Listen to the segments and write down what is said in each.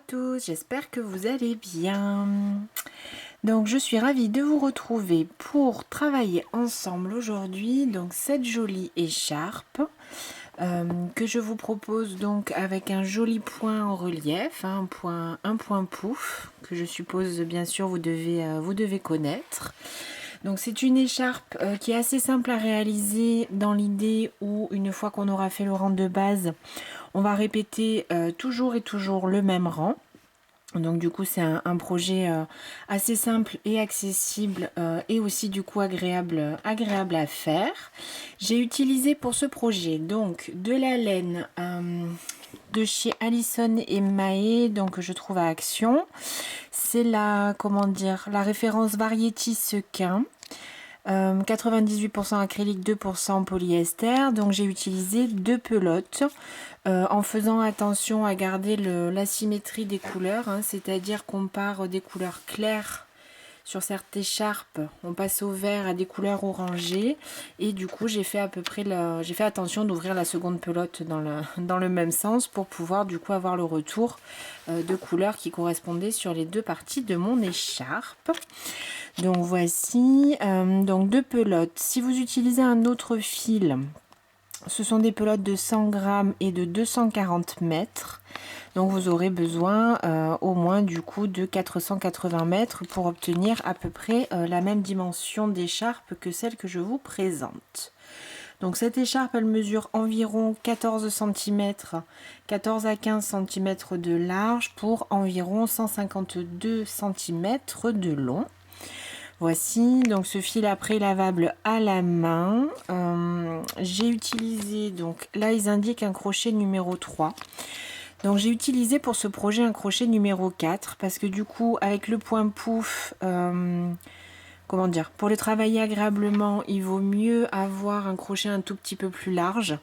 tous, j'espère que vous allez bien. Donc je suis ravie de vous retrouver pour travailler ensemble aujourd'hui. Donc cette jolie écharpe que je vous propose donc avec un joli point en relief, hein, un point pouf que je suppose bien sûr vous devez connaître. Donc c'est une écharpe qui est assez simple à réaliser dans l'idée où une fois qu'on aura fait le rang de base, on va répéter toujours et toujours le même rang. Donc du coup c'est un projet assez simple et accessible et aussi du coup agréable à faire. J'ai utilisé pour ce projet donc de la laine de chez Allison et Mahé, donc je trouve à Action. C'est la référence Variety Sequin. 98% acrylique, 2% polyester. Donc j'ai utilisé 2 pelotes en faisant attention à garder la symétrie des couleurs, hein, c'est-à-dire qu'on part des couleurs claires sur cette écharpe, on passe au vert à des couleurs orangées, et du coup j'ai fait attention d'ouvrir la seconde pelote dans le même sens pour pouvoir du coup avoir le retour de couleurs qui correspondaient sur les deux parties de mon écharpe. Donc voici donc 2 pelotes. Si vous utilisez un autre fil, ce sont des pelotes de 100 grammes et de 240 mètres. Donc vous aurez besoin au moins du coup de 480 mètres pour obtenir à peu près la même dimension d'écharpe que celle que je vous présente. Donc cette écharpe elle mesure environ 14 cm, 14 à 15 cm de large pour environ 152 cm de long. Voici donc ce fil à prélavable à la main. J'ai utilisé, donc là ils indiquent un crochet numéro 3. Donc j'ai utilisé pour ce projet un crochet numéro 4 parce que du coup avec le point pouf, pour le travailler agréablement, il vaut mieux avoir un crochet un tout petit peu plus large.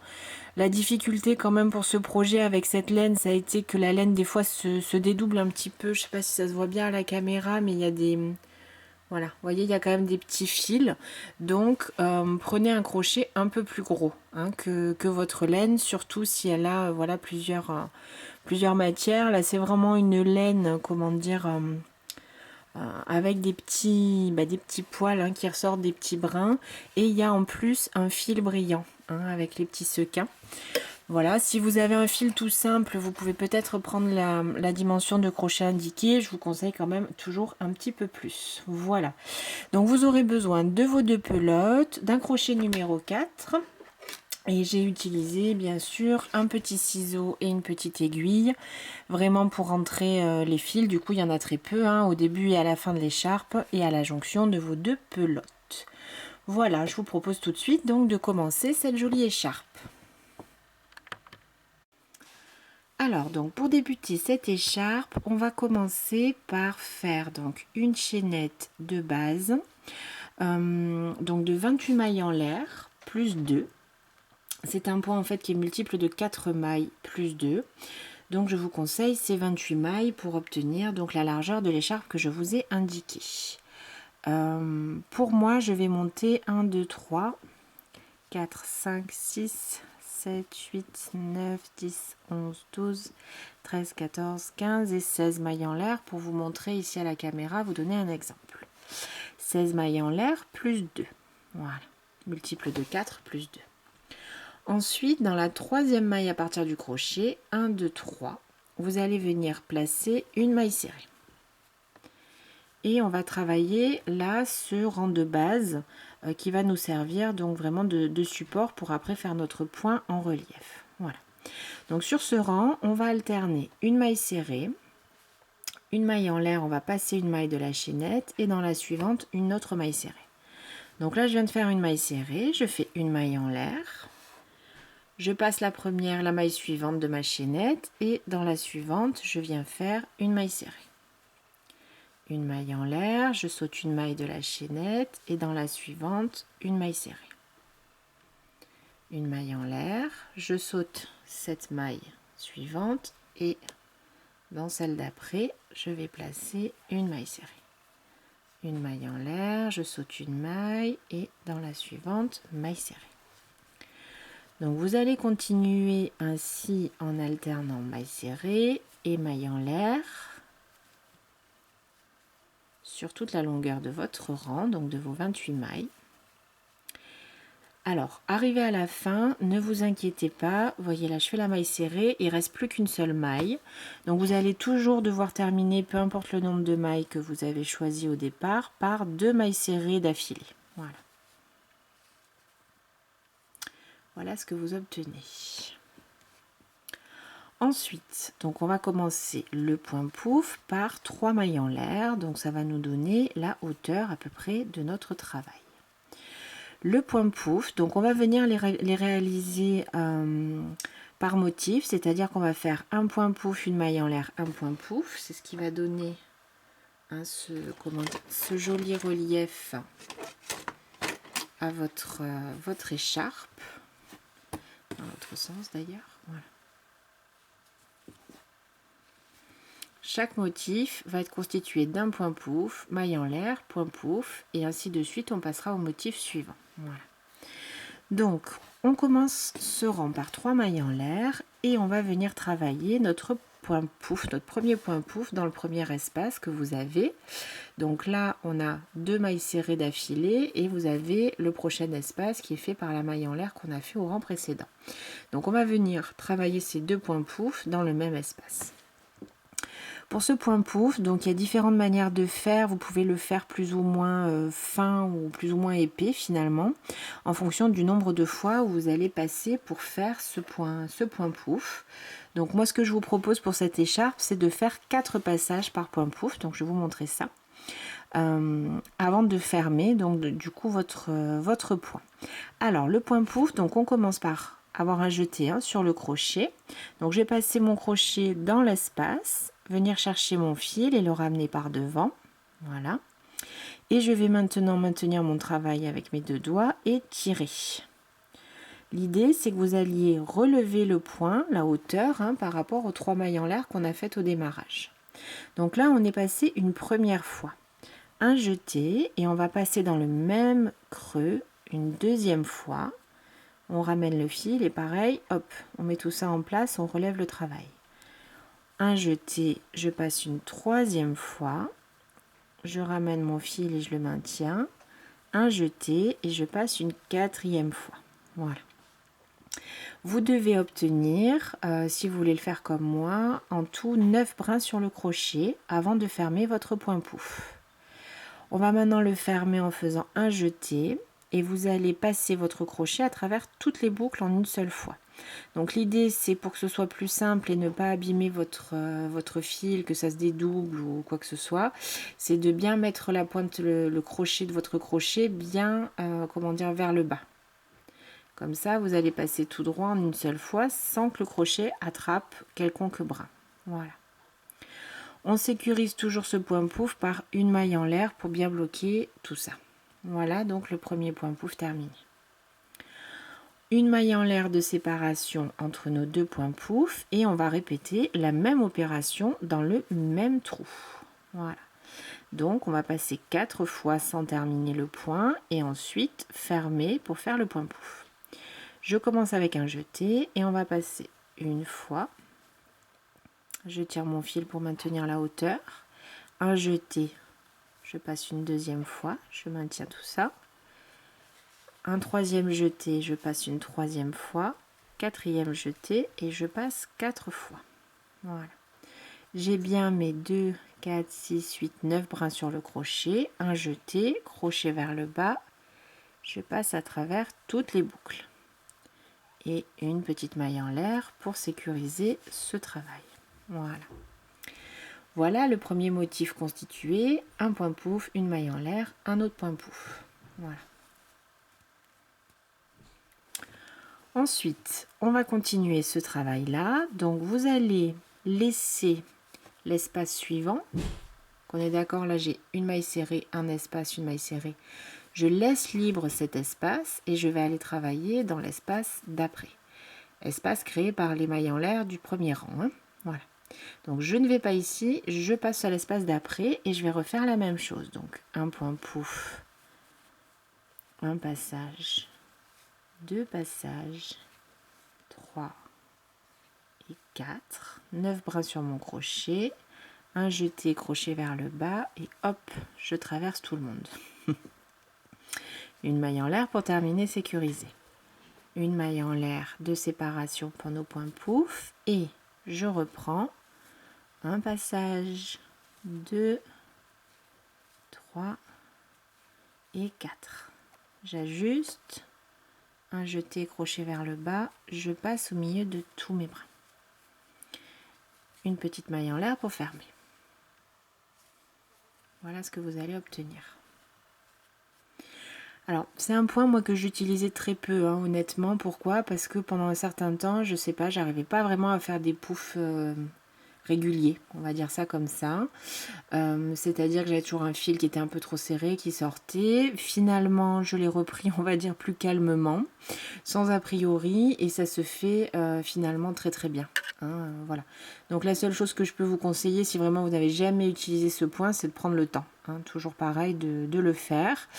La difficulté quand même pour ce projet avec cette laine, ça a été que la laine des fois se dédouble un petit peu. Je sais pas si ça se voit bien à la caméra, mais il y a des... Voilà, vous voyez, il y a quand même des petits fils. Donc, prenez un crochet un peu plus gros hein, que votre laine, surtout si elle a voilà, plusieurs matières. Là, c'est vraiment une laine, avec des petits poils hein, qui ressortent, des petits brins. Et il y a en plus un fil brillant hein, avec les petits sequins. Voilà, si vous avez un fil tout simple, vous pouvez peut-être prendre la dimension de crochet indiquée. Je vous conseille quand même toujours un petit peu plus. Voilà, donc vous aurez besoin de vos 2 pelotes, d'un crochet numéro 4. Et j'ai utilisé bien sûr un petit ciseau et une petite aiguille, vraiment pour rentrer les fils. Du coup il y en a très peu hein, au début et à la fin de l'écharpe et à la jonction de vos 2 pelotes. Voilà, je vous propose tout de suite donc de commencer cette jolie écharpe. Alors donc pour débuter cette écharpe, on va commencer par faire donc une chaînette de base, donc de 28 mailles en l'air plus 2. C'est un point en fait qui est multiple de 4 mailles plus 2. Donc je vous conseille ces 28 mailles pour obtenir donc la largeur de l'écharpe que je vous ai indiquée. Pour moi je vais monter 1, 2, 3, 4, 5, 6, 7, 8, 9, 10, 11, 12, 13, 14, 15 et 16 mailles en l'air pour vous montrer ici à la caméra, vous donner un exemple. 16 mailles en l'air plus 2. Voilà, multiple de 4 plus 2. Ensuite, dans la troisième maille à partir du crochet, 1, 2, 3, vous allez venir placer une maille serrée. Et on va travailler là ce rang de base qui va nous servir donc vraiment de support pour après faire notre point en relief. Voilà. Donc sur ce rang, on va alterner une maille serrée, une maille en l'air, on va passer une maille de la chaînette et dans la suivante, une autre maille serrée. Donc là, je viens de faire une maille serrée, je fais une maille en l'air. Je passe la première, la maille suivante de ma chaînette et dans la suivante, je viens faire une maille serrée. Une maille en l'air, je saute une maille de la chaînette et dans la suivante, une maille serrée. Une maille en l'air, je saute cette maille suivante et dans celle d'après, je vais placer une maille serrée. Une maille en l'air, je saute une maille et dans la suivante, maille serrée. Donc vous allez continuer ainsi en alternant maille serrée et maille en l'air sur toute la longueur de votre rang, donc de vos 28 mailles. Alors, arrivé à la fin, ne vous inquiétez pas, vous voyez là je fais la maille serrée, il ne reste plus qu'une seule maille. Donc vous allez toujours devoir terminer, peu importe le nombre de mailles que vous avez choisi au départ, par 2 mailles serrées d'affilée. Voilà. Voilà ce que vous obtenez. Ensuite, donc on va commencer le point pouf par 3 mailles en l'air, donc ça va nous donner la hauteur à peu près de notre travail. Le point pouf, donc on va venir les réaliser par motif, c'est-à-dire qu'on va faire un point pouf, une maille en l'air, un point pouf, c'est ce qui va donner ce joli relief à votre écharpe, dans l'autre sens d'ailleurs. Voilà. Chaque motif va être constitué d'un point pouf, maille en l'air, point pouf, et ainsi de suite, on passera au motif suivant. Voilà. Donc, on commence ce rang par 3 mailles en l'air et on va venir travailler notre point pouf, notre premier point pouf dans le premier espace que vous avez. Donc là, on a 2 mailles serrées d'affilée et vous avez le prochain espace qui est fait par la maille en l'air qu'on a fait au rang précédent. Donc, on va venir travailler ces 2 points pouf dans le même espace. Pour ce point pouf, donc il y a différentes manières de faire. Vous pouvez le faire plus ou moins fin ou plus ou moins épais finalement, en fonction du nombre de fois où vous allez passer pour faire ce point pouf. Donc moi ce que je vous propose pour cette écharpe, c'est de faire 4 passages par point pouf. Donc je vais vous montrer ça. Avant de fermer donc du coup votre point. Alors le point pouf, donc on commence par avoir un jeté sur le crochet. Donc je vais passer mon crochet dans l'espace, venir chercher mon fil et le ramener par devant, voilà, et je vais maintenant maintenir mon travail avec mes 2 doigts et tirer. L'idée c'est que vous alliez relever le point, la hauteur par rapport aux 3 mailles en l'air qu'on a faites au démarrage. Donc là on est passé une première fois, un jeté, et on va passer dans le même creux une deuxième fois. On ramène le fil et pareil, hop, on met tout ça en place, on relève le travail. Un jeté, je passe une troisième fois, je ramène mon fil et je le maintiens, un jeté et je passe une quatrième fois. Voilà. Vous devez obtenir, si vous voulez le faire comme moi, en tout 9 brins sur le crochet avant de fermer votre point pouf. On va maintenant le fermer en faisant un jeté et vous allez passer votre crochet à travers toutes les boucles en une seule fois. Donc l'idée c'est, pour que ce soit plus simple et ne pas abîmer votre fil, que ça se dédouble ou quoi que ce soit, c'est de bien mettre la pointe, le crochet de votre crochet bien vers le bas. Comme ça vous allez passer tout droit en une seule fois sans que le crochet attrape quelconque brin. Voilà. On sécurise toujours ce point pouf par une maille en l'air pour bien bloquer tout ça. Voilà donc le premier point pouf terminé. Une maille en l'air de séparation entre nos 2 points pouf et on va répéter la même opération dans le même trou. Voilà. Donc on va passer 4 fois sans terminer le point et ensuite fermer pour faire le point pouf. Je commence avec un jeté et on va passer une fois. Je tire mon fil pour maintenir la hauteur. Un jeté, je passe une deuxième fois, je maintiens tout ça. Un troisième jeté, je passe une troisième fois. Quatrième jeté et je passe 4 fois. Voilà. J'ai bien mes 2, 4, 6, 8, 9 brins sur le crochet. Un jeté, crochet vers le bas. Je passe à travers toutes les boucles. Et une petite maille en l'air pour sécuriser ce travail. Voilà. Voilà le premier motif constitué, un point pouf, une maille en l'air, un autre point pouf. Voilà. Ensuite, on va continuer ce travail-là. Donc, vous allez laisser l'espace suivant. On est d'accord, là j'ai une maille serrée, un espace, une maille serrée. Je laisse libre cet espace et je vais aller travailler dans l'espace d'après. Espace créé par les mailles en l'air du premier rang. Voilà. Donc je ne vais pas ici, je passe à l'espace d'après et je vais refaire la même chose. Donc un point pouf, un passage, 2 passages, 3 et 4. 9 brins sur mon crochet, un jeté, crochet vers le bas et hop, je traverse tout le monde. Une maille en l'air pour terminer sécurisé. Une maille en l'air de séparation pour nos points pouf et je reprends un passage, 2, 3 et 4. J'ajuste, un jeté, crochet vers le bas, je passe au milieu de tous mes brins. Une petite maille en l'air pour fermer. Voilà ce que vous allez obtenir. Alors, c'est un point moi que j'utilisais très peu, hein, honnêtement. Pourquoi? Parce que pendant un certain temps, je sais pas, j'arrivais pas vraiment à faire des poufs réguliers, on va dire ça comme ça. C'est-à-dire que j'avais toujours un fil qui était un peu trop serré, qui sortait. Finalement, je l'ai repris, on va dire, plus calmement, sans a priori, et ça se fait finalement très très bien. Hein, voilà. Donc la seule chose que je peux vous conseiller, si vraiment vous n'avez jamais utilisé ce point, c'est de prendre le temps. Hein, toujours pareil, de le faire.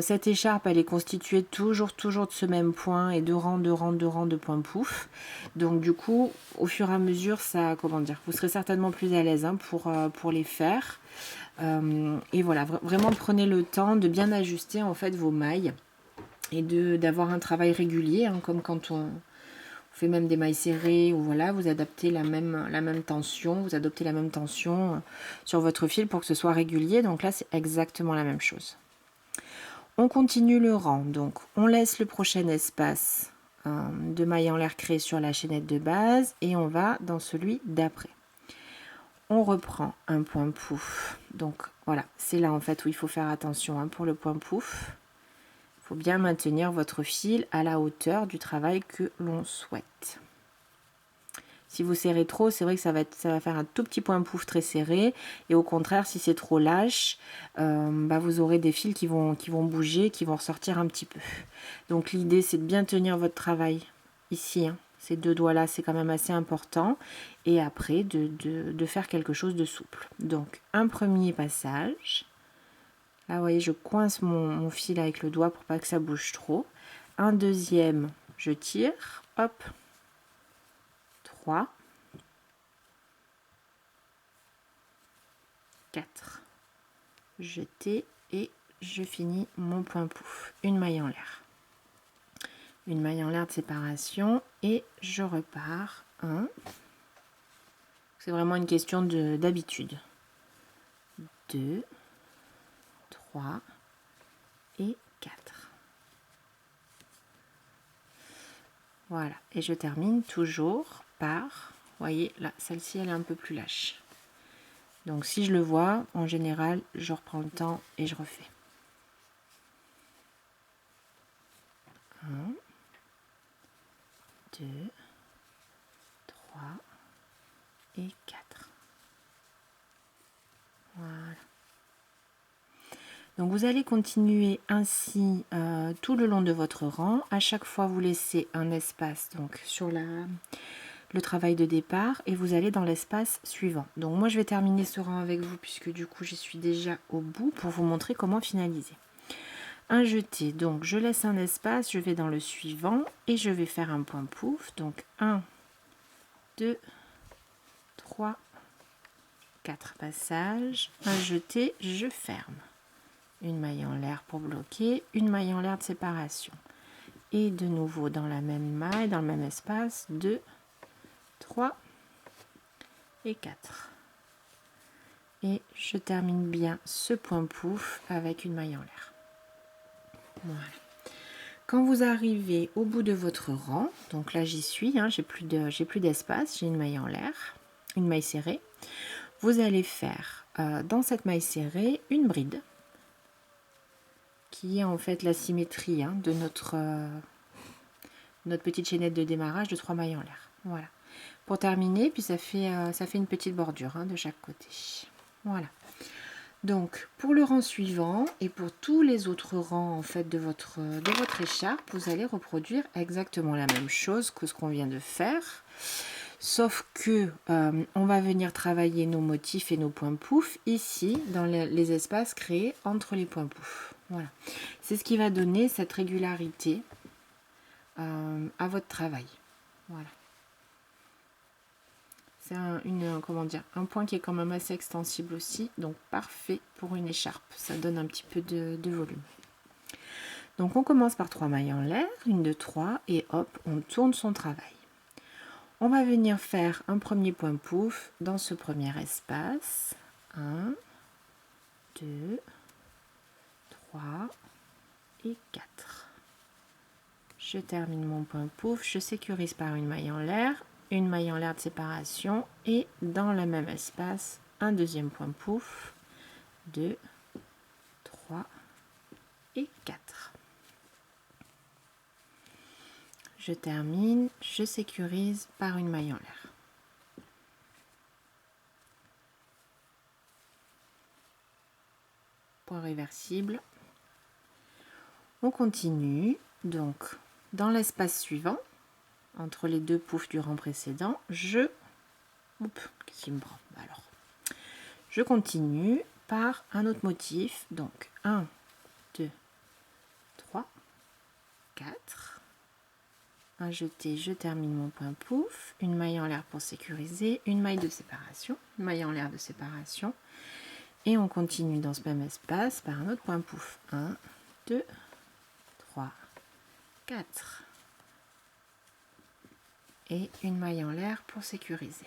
Cette écharpe, elle est constituée toujours de ce même point et de rangs de points pouf. Donc du coup, au fur et à mesure, ça, comment dire, vous serez certainement plus à l'aise, hein, pour les faire. Et voilà, vraiment prenez le temps de bien ajuster en fait vos mailles et d'avoir un travail régulier, hein, comme quand on fait même des mailles serrées ou voilà, vous adaptez la même tension, vous adoptez la même tension sur votre fil pour que ce soit régulier. Donc là, c'est exactement la même chose. On continue le rang, donc on laisse le prochain espace de mailles en l'air créé sur la chaînette de base et on va dans celui d'après. On reprend un point pouf, donc voilà, c'est là en fait où il faut faire attention, hein, pour le point pouf. Il faut bien maintenir votre fil à la hauteur du travail que l'on souhaite. Si vous serrez trop, c'est vrai que ça va faire un tout petit point pouf très serré. Et au contraire, si c'est trop lâche, vous aurez des fils qui vont bouger, qui vont ressortir un petit peu. Donc l'idée, c'est de bien tenir votre travail ici. Hein. Ces deux doigts-là, c'est quand même assez important. Et après, de faire quelque chose de souple. Donc, un premier passage. Là, vous voyez, je coince mon fil avec le doigt pour pas que ça bouge trop. Un deuxième, je tire. Hop. 3. 4, jeter et je finis mon point pouf, une maille en l'air, une maille en l'air de séparation et je repars. 1, c'est vraiment une question d'habitude, 2, 3 et 4. Voilà, et je termine toujours par, vous voyez là, celle-ci elle est un peu plus lâche. Donc si je le vois, en général, je reprends le temps et je refais. 1, 2, 3 et 4. Voilà. Donc vous allez continuer ainsi tout le long de votre rang. À chaque fois, vous laissez un espace donc sur le travail de départ et vous allez dans l'espace suivant. Donc moi, je vais terminer ce rang avec vous puisque du coup, j'y suis déjà au bout pour vous montrer comment finaliser. Un jeté, donc je laisse un espace, je vais dans le suivant et je vais faire un point pouf. Donc 1, 2, 3, 4 passages, un jeté, je ferme. Une maille en l'air pour bloquer, une maille en l'air de séparation. Et de nouveau dans la même maille, dans le même espace, 2, 3 et 4. Et je termine bien ce point pouf avec une maille en l'air. Voilà. Quand vous arrivez au bout de votre rang, donc là j'y suis, hein, j'ai plus d'espace, j'ai une maille en l'air, une maille serrée. Vous allez faire dans cette maille serrée une bride qui est en fait la symétrie, hein, de notre petite chaînette de démarrage de 3 mailles en l'air. Voilà. Pour terminer, puis ça fait une petite bordure, hein, de chaque côté. Voilà. Donc pour le rang suivant et pour tous les autres rangs en fait de votre écharpe, vous allez reproduire exactement la même chose que ce qu'on vient de faire. Sauf que on va venir travailler nos motifs et nos points pouf ici dans les espaces créés entre les points pouf. Voilà. C'est ce qui va donner cette régularité à votre travail. Voilà. C'est comment dire, un point qui est quand même assez extensible aussi, donc parfait pour une écharpe. Ça donne un petit peu de volume. Donc on commence par 3 mailles en l'air, 1, 2, 3, et hop, on tourne son travail. On va venir faire un premier point pouf dans ce premier espace. 1, 2, 3 et 4. Je termine mon point pouf, je sécurise par une maille en l'air de séparation et dans le même espace, un deuxième point pouf, 2, 3 et 4. Je termine, je sécurise par une maille en l'air. Point réversible. On continue, donc dans l'espace suivant, entre les deux poufs du rang précédent, je continue par un autre motif, donc 1, 2, 3, 4. Un jeté, je termine mon point pouf, une maille en l'air pour sécuriser, une maille de séparation, une maille en l'air de séparation, et on continue dans ce même espace par un autre point pouf. 1, 2, 3, 4. Et une maille en l'air pour sécuriser.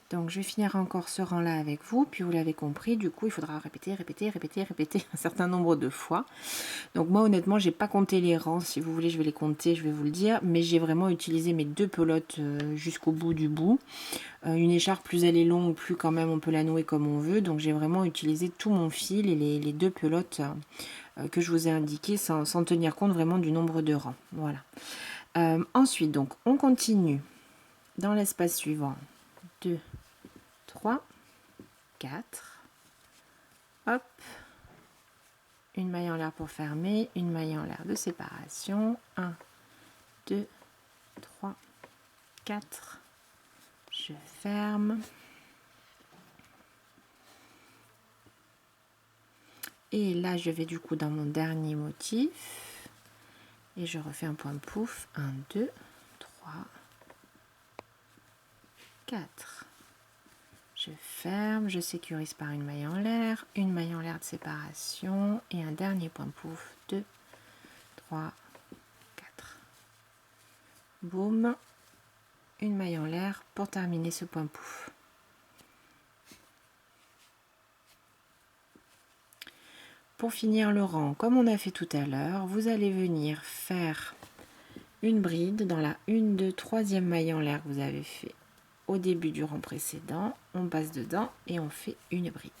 Donc je vais finir encore ce rang là avec vous, puis vous l'avez compris, du coup il faudra répéter un certain nombre de fois. Donc moi honnêtement j'ai pas compté les rangs, si vous voulez je vais les compter, je vais vous le dire, mais j'ai vraiment utilisé mes deux pelotes jusqu'au bout du bout. Une écharpe, plus elle est longue, plus quand même on peut la nouer comme on veut, donc j'ai vraiment utilisé tout mon fil et les deux pelotes que je vous ai indiquées sans tenir compte vraiment du nombre de rangs. Voilà. Ensuite donc on continue dans l'espace suivant. 2, 3, 4, hop, une maille en l'air pour fermer, une maille en l'air de séparation, 1, 2, 3, 4, je ferme, et là je vais du coup dans mon dernier motif, et je refais un point pouf, 1, 2, 3, 4. Je ferme, je sécurise par une maille en l'air de séparation et un dernier point pouf, 2, 3, 4. Boum, une maille en l'air pour terminer ce point pouf. Pour finir le rang, comme on a fait tout à l'heure, vous allez venir faire une bride dans la 1, 2, 3e maille en l'air que vous avez fait au début du rang précédent, on passe dedans et on fait une bride.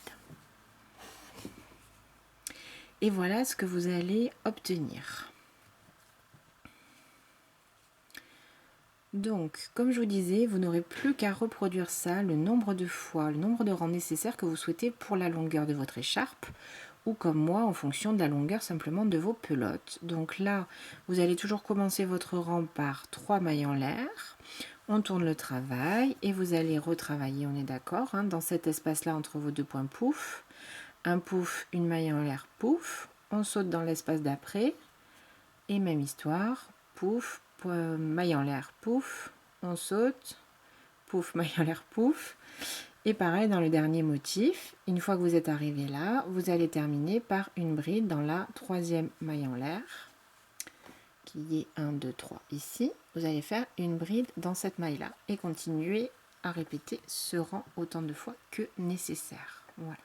Et voilà ce que vous allez obtenir. Donc, comme je vous disais, vous n'aurez plus qu'à reproduire ça le nombre de fois, le nombre de rangs nécessaires que vous souhaitez pour la longueur de votre écharpe, ou comme moi, en fonction de la longueur simplement de vos pelotes. Donc là, vous allez toujours commencer votre rang par 3 mailles en l'air. On tourne le travail et vous allez retravailler, on est d'accord, hein, dans cet espace-là entre vos deux points pouf. Un pouf, une maille en l'air, pouf. On saute dans l'espace d'après. Et même histoire, pouf, maille en l'air, pouf. On saute, pouf, maille en l'air, pouf. Et pareil dans le dernier motif, une fois que vous êtes arrivé là, vous allez terminer par une bride dans la 3e maille en l'air, qui est 1, 2, 3 ici. Vous allez faire une bride dans cette maille là et continuer à répéter ce rang autant de fois que nécessaire. Voilà.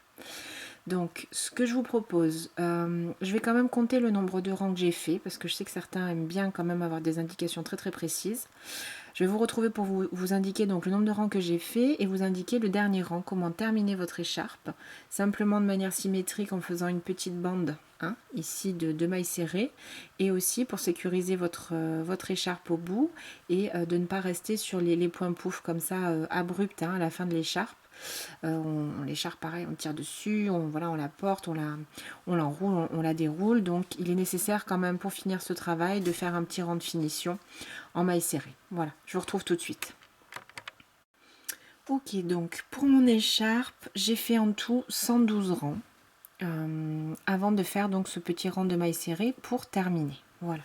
Donc ce que je vous propose, je vais quand même compter le nombre de rangs que j'ai fait parce que je sais que certains aiment bien quand même avoir des indications très précises. Je vais vous retrouver pour vous indiquer donc le nombre de rangs que j'ai fait et vous indiquer le dernier rang, comment terminer votre écharpe, simplement de manière symétrique en faisant une petite bande ici de mailles serrées, et aussi pour sécuriser votre écharpe au bout et de ne pas rester sur les points pouf comme ça abrupts à la fin de l'écharpe. On l'écharpe pareil, on tire dessus, on la porte, on l'enroule, on la déroule. Donc il est nécessaire quand même pour finir ce travail de faire un petit rang de finition en mailles serrées. Voilà, je vous retrouve tout de suite. Ok, donc pour mon écharpe, j'ai fait en tout 112 rangs avant de faire donc ce petit rang de mailles serrées pour terminer. Voilà.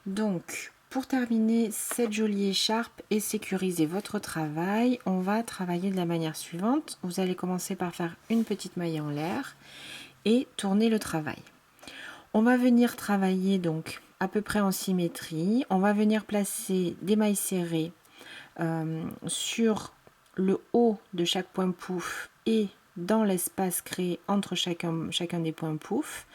Donc pour terminer cette jolie écharpe et sécuriser votre travail, on va travailler de la manière suivante. Vous allez commencer par faire une petite maille en l'air et tourner le travail. On va venir travailler donc à peu près en symétrie. On va venir placer des mailles serrées sur le haut de chaque point pouf et dans l'espace créé entre chacun des points pouf,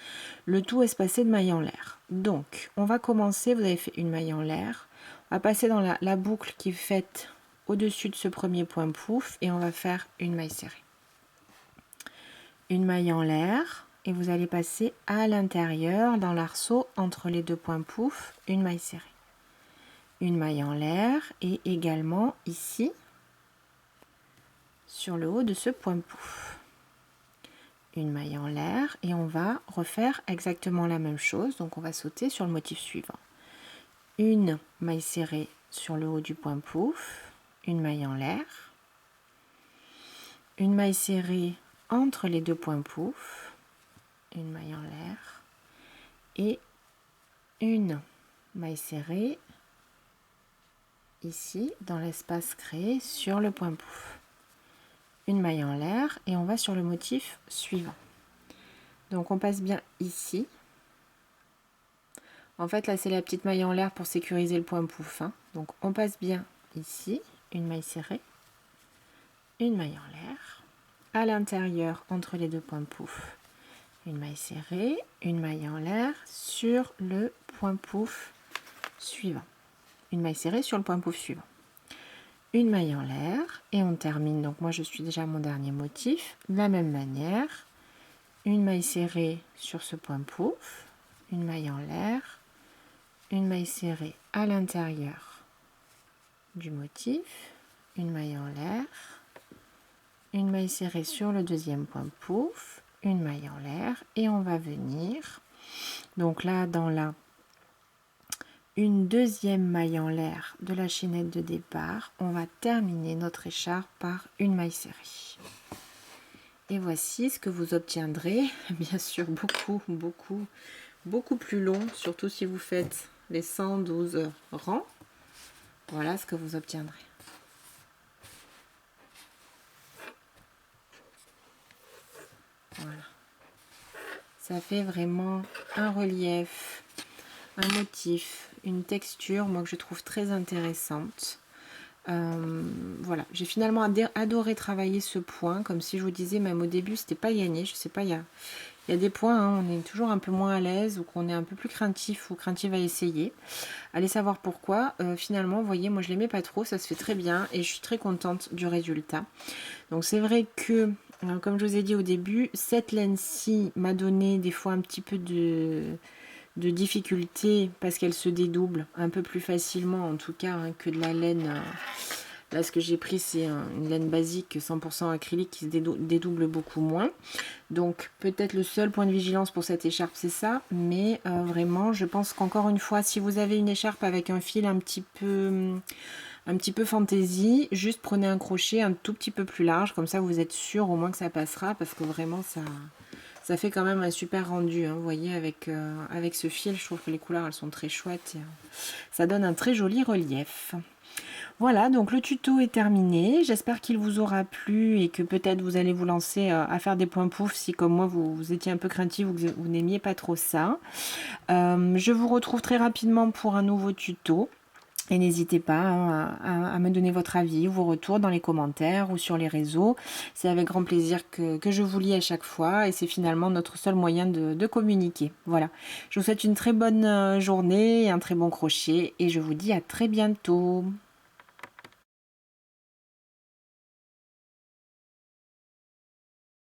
le tout espacé de mailles en l'air. Donc, on va commencer, vous avez fait une maille en l'air, on va passer dans la boucle qui est faite au-dessus de ce premier point pouf et on va faire une maille serrée. Une maille en l'air et vous allez passer à l'intérieur dans l'arceau entre les deux points pouf, une maille serrée. Une maille en l'air et également ici sur le haut de ce point pouf. Une maille en l'air et on va refaire exactement la même chose. Donc on va sauter sur le motif suivant. Une maille serrée sur le haut du point pouf, une maille en l'air, une maille serrée entre les deux points pouf, une maille en l'air et une maille serrée ici dans l'espace créé sur le point pouf. Une maille en l'air et on va sur le motif suivant. Donc on passe bien ici. En fait là c'est la petite maille en l'air pour sécuriser le point pouf, hein. Donc on passe bien ici, une maille serrée, une maille en l'air, à l'intérieur entre les deux points pouf, une maille serrée, une maille en l'air sur le point pouf suivant, une maille serrée sur le point pouf suivant. Une maille en l'air et on termine, donc moi je suis déjà à mon dernier motif, de la même manière, une maille serrée sur ce point pouf, une maille en l'air, une maille serrée à l'intérieur du motif, une maille en l'air, une maille serrée sur le deuxième point pouf, une maille en l'air et on va venir, donc là dans la une deuxième maille en l'air de la chaînette de départ, on va terminer notre écharpe par une maille serrée. Et voici ce que vous obtiendrez, bien sûr beaucoup plus long, surtout si vous faites les 112 rangs. Voilà ce que vous obtiendrez. Voilà. Ça fait vraiment un relief, un motif, une texture, moi que je trouve très intéressante. Voilà, j'ai finalement adoré travailler ce point, comme si je vous disais, même au début c'était pas gagné, je sais pas, il y a des points, hein, on est toujours un peu moins à l'aise ou qu'on est un peu plus craintif ou craintif à essayer. Allez savoir pourquoi. Finalement, vous voyez, moi je l'aimais pas trop, ça se fait très bien et je suis très contente du résultat. Donc c'est vrai que, comme je vous ai dit au début, cette laine-ci m'a donné des fois un petit peu de difficulté parce qu'elle se dédouble un peu plus facilement en tout cas, hein, que de la laine. Là ce que j'ai pris c'est une laine basique 100% acrylique qui se dédouble beaucoup moins. Donc peut-être le seul point de vigilance pour cette écharpe c'est ça, mais vraiment je pense qu'encore une fois si vous avez une écharpe avec un fil un petit peu fantaisie, juste prenez un crochet un tout petit peu plus large, comme ça vous êtes sûr au moins que ça passera parce que vraiment ça fait quand même un super rendu, hein. Vous voyez, avec ce fil, je trouve que les couleurs, elles sont très chouettes. Et, ça donne un très joli relief. Voilà, donc le tuto est terminé. J'espère qu'il vous aura plu et que peut-être vous allez vous lancer à faire des points pouf si, comme moi, vous étiez un peu craintif ou que vous n'aimiez pas trop ça. Je vous retrouve très rapidement pour un nouveau tuto. Et n'hésitez pas, hein, à me donner votre avis, vos retours dans les commentaires ou sur les réseaux. C'est avec grand plaisir que je vous lis à chaque fois et c'est finalement notre seul moyen de communiquer. Voilà, je vous souhaite une très bonne journée et un très bon crochet et je vous dis à très bientôt.